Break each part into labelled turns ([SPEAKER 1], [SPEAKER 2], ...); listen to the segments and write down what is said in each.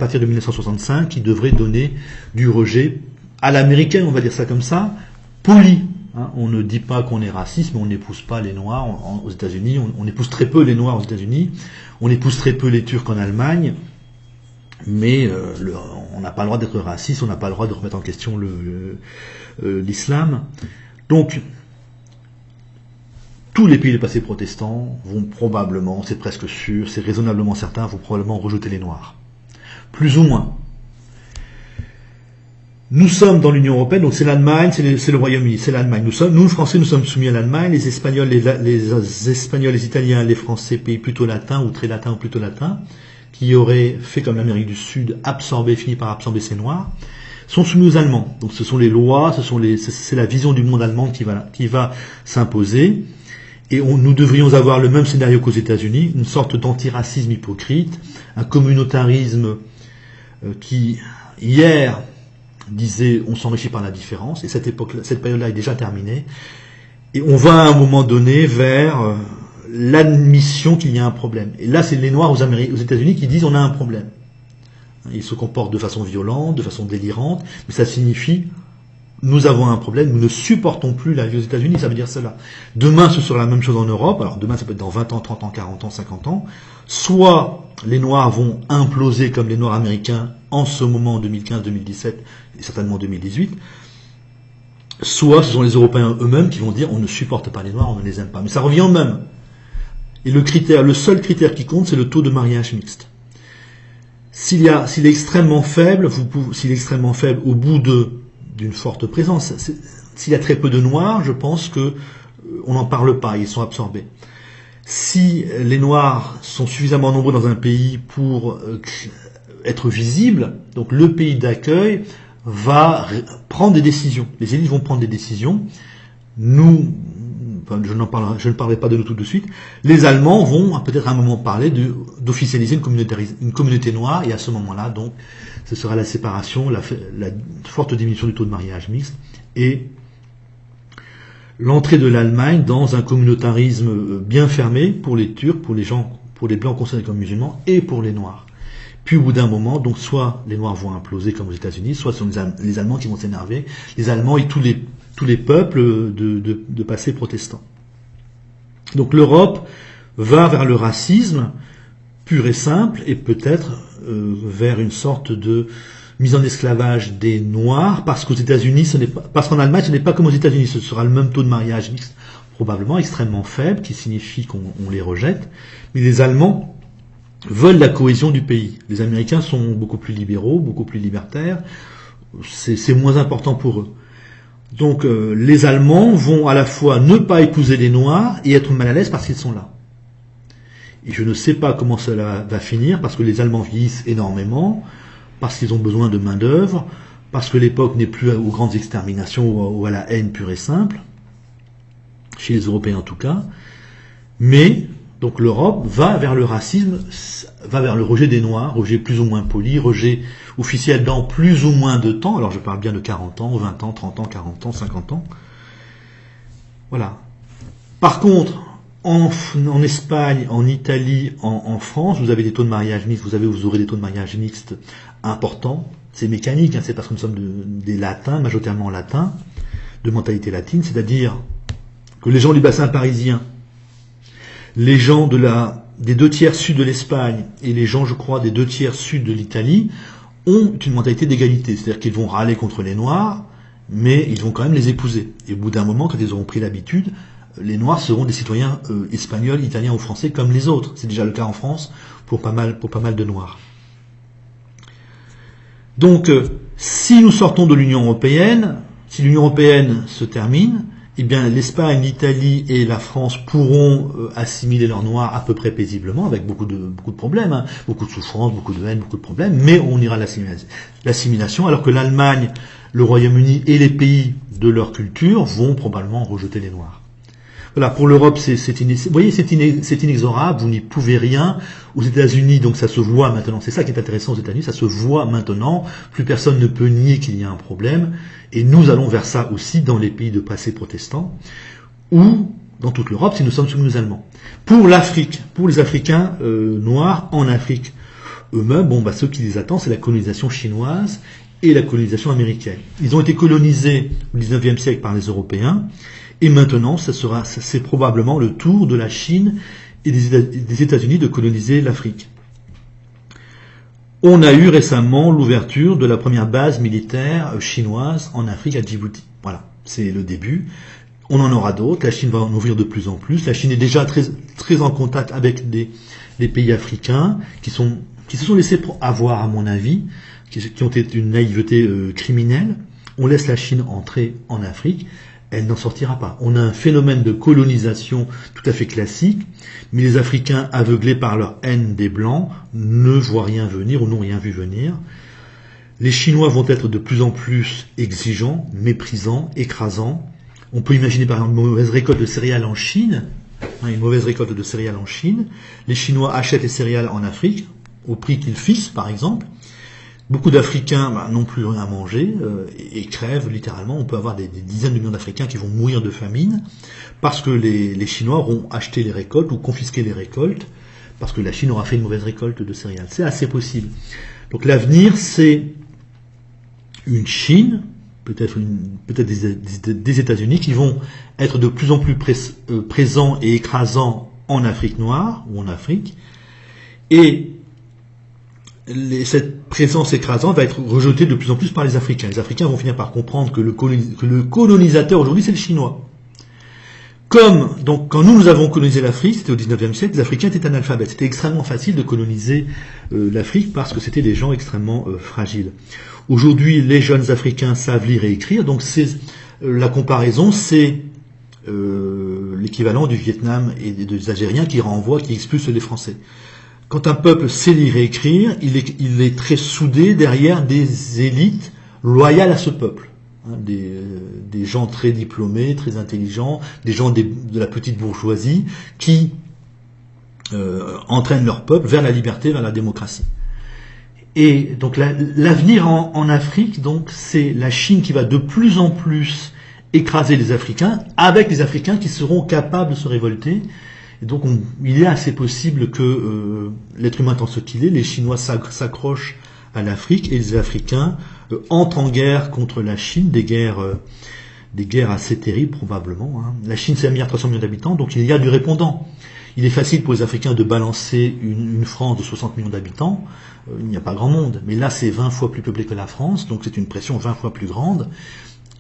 [SPEAKER 1] partir de 1965, qui devrait donner du rejet à l'américaine, on va dire ça comme ça, poli. Hein, on ne dit pas qu'on est raciste, mais on n'épouse pas les Noirs aux États-Unis, on épouse très peu les Noirs aux États-Unis, on épouse très peu les Turcs en Allemagne, mais on n'a pas le droit d'être raciste, on n'a pas le droit de remettre en question l'islam. Donc, tous les pays du passé protestants vont probablement, c'est presque sûr, c'est raisonnablement certain, vont probablement rejeter les Noirs. Plus ou moins. Nous sommes dans l'Union Européenne, donc c'est l'Allemagne, c'est le Royaume-Uni, c'est l'Allemagne. Nous, Français, nous sommes soumis à l'Allemagne, les Espagnols, les Italiens, les Français, pays plutôt latins, ou très latins, ou plutôt latins, qui auraient fait comme l'Amérique du Sud, fini par absorber ces Noirs, sont soumis aux Allemands. Donc ce sont les lois, c'est la vision du monde allemand qui va s'imposer. Et nous devrions avoir le même scénario qu'aux États-Unis, une sorte d'antiracisme hypocrite, un communautarisme qui, hier, disait on s'enrichit par la différence, et cette période-là est déjà terminée, et on va à un moment donné vers l'admission qu'il y a un problème. Et là, c'est les Noirs aux États-Unis qui disent on a un problème. Ils se comportent de façon violente, de façon délirante, mais ça signifie nous avons un problème, nous ne supportons plus la vie aux États-Unis, ça veut dire cela. Demain, ce sera la même chose en Europe, alors demain ça peut être dans 20 ans, 30 ans, 40 ans, 50 ans, soit les Noirs vont imploser comme les Noirs américains en ce moment, en 2015, 2017, et certainement en 2018, soit ce sont les Européens eux-mêmes qui vont dire on ne supporte pas les Noirs, on ne les aime pas. Mais ça revient au même. Et le seul critère qui compte, c'est le taux de mariage mixte. S'il est extrêmement faible, au bout d'une forte présence, s'il y a très peu de Noirs, je pense que on n'en parle pas, ils sont absorbés. Si les Noirs sont suffisamment nombreux dans un pays pour être visibles, donc le pays d'accueil va prendre des décisions. Les élites vont prendre des décisions. Je ne parlerai pas de nous tout de suite. Les Allemands vont peut-être à un moment parler d'officialiser une communauté noire, et à ce moment-là, donc, ce sera la séparation, la forte diminution du taux de mariage mixte, et l'entrée de l'Allemagne dans un communautarisme bien fermé pour les Turcs, pour les Blancs considérés comme musulmans, et pour les Noirs. Puis au bout d'un moment, donc soit les Noirs vont imploser comme aux États-Unis, soit ce sont les Allemands qui vont s'énerver, les Allemands et tous les peuples de passé protestants. Donc l'Europe va vers le racisme pur et simple, et peut-être vers une sorte de mise en esclavage des Noirs, parce qu'aux États-Unis, parce qu'en Allemagne, ce n'est pas comme aux États-Unis, ce sera le même taux de mariage mixte, probablement extrêmement faible, qui signifie qu'on les rejette, mais les Allemands veulent la cohésion du pays. Les Américains sont beaucoup plus libéraux, beaucoup plus libertaires, c'est moins important pour eux. Donc les Allemands vont à la fois ne pas épouser les Noirs et être mal à l'aise parce qu'ils sont là. Et je ne sais pas comment cela va finir, parce que les Allemands vieillissent énormément, parce qu'ils ont besoin de main-d'œuvre, parce que l'époque n'est plus aux grandes exterminations ou à la haine pure et simple, chez les Européens en tout cas, mais donc l'Europe va vers le racisme, va vers le rejet des Noirs, rejet plus ou moins poli, rejet officiel dans plus ou moins de temps, alors je parle bien de 40 ans, 20 ans, 30 ans, 40 ans, 50 ans. Voilà. Par contre, en Espagne, en Italie, en France, vous avez des taux de mariage mixtes, vous aurez des taux de mariage mixtes importants. C'est mécanique, c'est parce que nous sommes des latins, majoritairement latins, de mentalité latine, c'est-à-dire que les gens du bassin parisien, les gens des 2/3 sud de l'Espagne et les gens, je crois, des 2/3 sud de l'Italie ont une mentalité d'égalité. C'est-à-dire qu'ils vont râler contre les Noirs, mais ils vont quand même les épouser. Et au bout d'un moment, quand ils auront pris l'habitude, les Noirs seront des citoyens espagnols, italiens ou français comme les autres. C'est déjà le cas en France pour pas mal de Noirs. Donc, si nous sortons de l'Union européenne, si l'Union européenne se termine, eh bien l'Espagne, l'Italie et la France pourront assimiler leurs Noirs à peu près paisiblement, avec beaucoup de problèmes, beaucoup de souffrances, beaucoup de haine, beaucoup de problèmes, mais on ira à l'assimilation, alors que l'Allemagne, le Royaume-Uni et les pays de leur culture vont probablement rejeter les Noirs. Voilà, pour l'Europe, vous voyez, c'est inexorable, vous n'y pouvez rien. Aux États-Unis, donc ça se voit maintenant, c'est ça qui est intéressant aux États-Unis, ça se voit maintenant, plus personne ne peut nier qu'il y a un problème, et nous allons vers ça aussi dans les pays de passé protestants, ou dans toute l'Europe, si nous sommes soumis aux Allemands. Pour l'Afrique, pour les Africains noirs en Afrique, eux-mêmes, ce qui les attend, c'est la colonisation chinoise et la colonisation américaine. Ils ont été colonisés au XIXe siècle par les Européens, et maintenant, c'est probablement le tour de la Chine et des États-Unis de coloniser l'Afrique. On a eu récemment l'ouverture de la première base militaire chinoise en Afrique à Djibouti. Voilà, c'est le début. On en aura d'autres. La Chine va en ouvrir de plus en plus. La Chine est déjà très en contact avec des pays africains qui se sont laissés avoir, à mon avis, qui ont été une naïveté criminelle. On laisse la Chine entrer en Afrique. Elle n'en sortira pas. On a un phénomène de colonisation tout à fait classique, mais les Africains, aveuglés par leur haine des Blancs, ne voient rien venir ou n'ont rien vu venir. Les Chinois vont être de plus en plus exigeants, méprisants, écrasants. On peut imaginer par exemple une mauvaise récolte de céréales en Chine. Les Chinois achètent les céréales en Afrique, au prix qu'ils fixent par exemple. Beaucoup d'Africains n'ont plus rien à manger et crèvent littéralement. On peut avoir des dizaines de millions d'Africains qui vont mourir de famine parce que les Chinois auront acheté les récoltes ou confisqué les récoltes parce que la Chine aura fait une mauvaise récolte de céréales. C'est assez possible. Donc l'avenir, c'est une Chine, peut-être des États-Unis qui vont être de plus en plus présents et écrasants en Afrique noire ou en Afrique. Et cette présence écrasante va être rejetée de plus en plus par les Africains. Les Africains vont finir par comprendre que le colonisateur aujourd'hui, c'est le Chinois. Donc, quand nous avons colonisé l'Afrique, c'était au XIXe siècle, les Africains étaient analphabètes. C'était extrêmement facile de coloniser l'Afrique parce que c'était des gens extrêmement fragiles. Aujourd'hui, les jeunes Africains savent lire et écrire, donc la comparaison, c'est l'équivalent du Vietnam et des Algériens qui expulsent les Français. Quand un peuple sait lire et écrire, il est très soudé derrière des élites loyales à ce peuple. Des gens très diplômés, très intelligents, des gens de la petite bourgeoisie qui entraînent leur peuple vers la liberté, vers la démocratie. Et donc l'avenir en Afrique, donc c'est la Chine qui va de plus en plus écraser les Africains, avec les Africains qui seront capables de se révolter. Et donc il est assez possible que l'être humain étant ce qu'il est, les Chinois s'accrochent à l'Afrique et les Africains entrent en guerre contre la Chine, des guerres assez terribles probablement. La Chine c'est 1,3 milliard d'habitants, donc il y a du répondant. Il est facile pour les Africains de balancer une France de 60 millions d'habitants, il n'y a pas grand monde. Mais là c'est 20 fois plus peuplé que la France, donc c'est une pression 20 fois plus grande.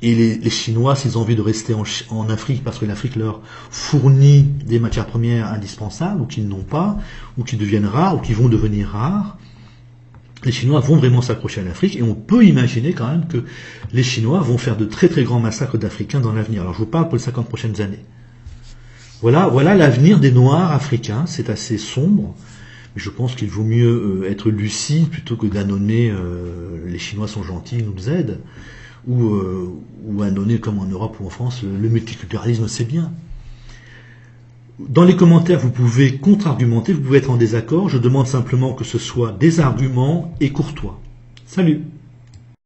[SPEAKER 1] Et les Chinois, s'ils ont envie de rester en Afrique, parce que l'Afrique leur fournit des matières premières indispensables, ou qu'ils n'ont pas, ou qui deviennent rares, ou qui vont devenir rares, les Chinois vont vraiment s'accrocher à l'Afrique, et on peut imaginer quand même que les Chinois vont faire de très très grands massacres d'Africains dans l'avenir. Alors je vous parle pour les 50 prochaines années. Voilà l'avenir des Noirs africains, c'est assez sombre, mais je pense qu'il vaut mieux être lucide plutôt que d'annoncer les Chinois sont gentils, ils nous aident. Ou annoncer comme en Europe ou en France, le multiculturalisme c'est bien. Dans les commentaires, vous pouvez contre-argumenter, vous pouvez être en désaccord, je demande simplement que ce soit des arguments et courtois. Salut!